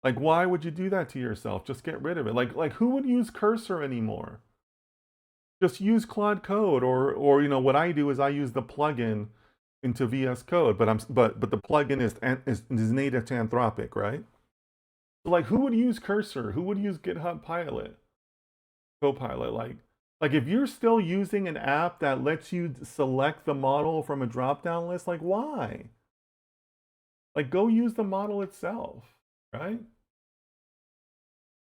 Like, why would you do that to yourself? Just get rid of it. Like who would use Cursor anymore? Just use Claude Code, or what I do is I use the plugin into VS Code, but the plugin is native to Anthropic, right? So like, who would use Cursor? Who would use GitHub Copilot? Like if you're still using an app that lets you select the model from a drop-down list, like why? Like go use the model itself, right?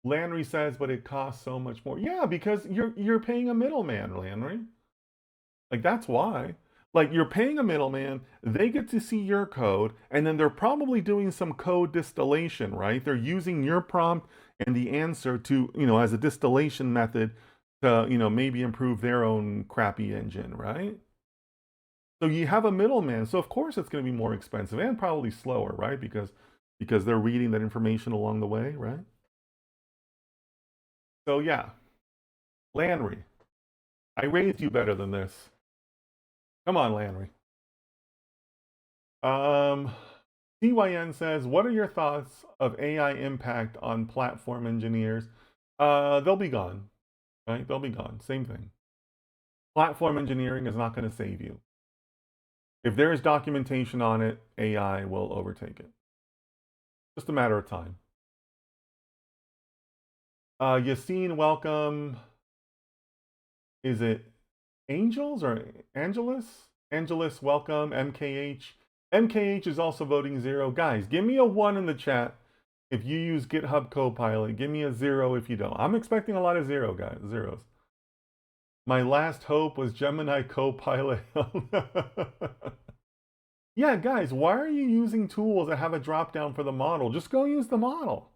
Landry says, but it costs so much more. Yeah, because you're paying a middleman, Landry. Like that's why. Like you're paying a middleman, they get to see your code, and then they're probably doing some code distillation, right? They're using your prompt and the answer to, as a distillation method to, maybe improve their own crappy engine, right? So you have a middleman. So of course it's going to be more expensive and probably slower, right? Because they're reading that information along the way, right? So yeah, Landry, I raised you better than this. Come on, Landry. Um, CYN says, what are your thoughts of AI impact on platform engineers? They'll be gone, right? They'll be gone. Same thing. Platform engineering is not going to save you. If there is documentation on it, AI will overtake it. Just a matter of time. Yassine, welcome. Is it Angels or Angelus? Angelus, welcome. MKH. MKH is also voting 0. Guys, give me a 1 in the chat if you use GitHub Copilot. Give me a 0 if you don't. I'm expecting a lot of zeros. My last hope was Gemini Copilot. Yeah, guys, why are you using tools that have a drop down for the model? Just go use the model.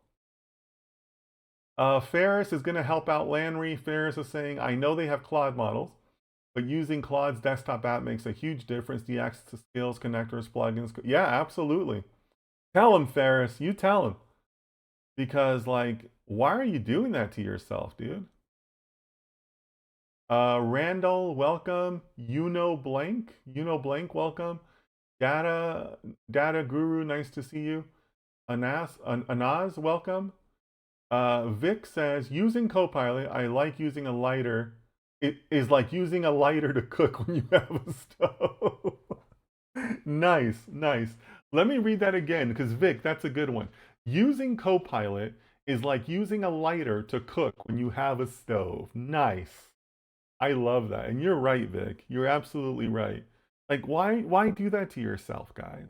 Ferris is going to help out Landry. Ferris is saying, I know they have Claude models, but using Claude's desktop app makes a huge difference. The access to skills, connectors, plugins. Yeah, absolutely. Tell him, Ferris. You tell him. Because, like, why are you doing that to yourself, dude? Randall, welcome. Blank, welcome. Data Guru, nice to see you. Anaz, welcome. Vic says, using Copilot, I like using a lighter. It is like using a lighter to cook when you have a stove. Nice. Let me read that again, because Vic, that's a good one. Using Copilot is like using a lighter to cook when you have a stove. Nice. I love that. And you're right, Vic. You're absolutely right. Like, why do that to yourself, guys?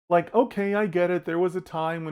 Like, okay, I get it. There was a time when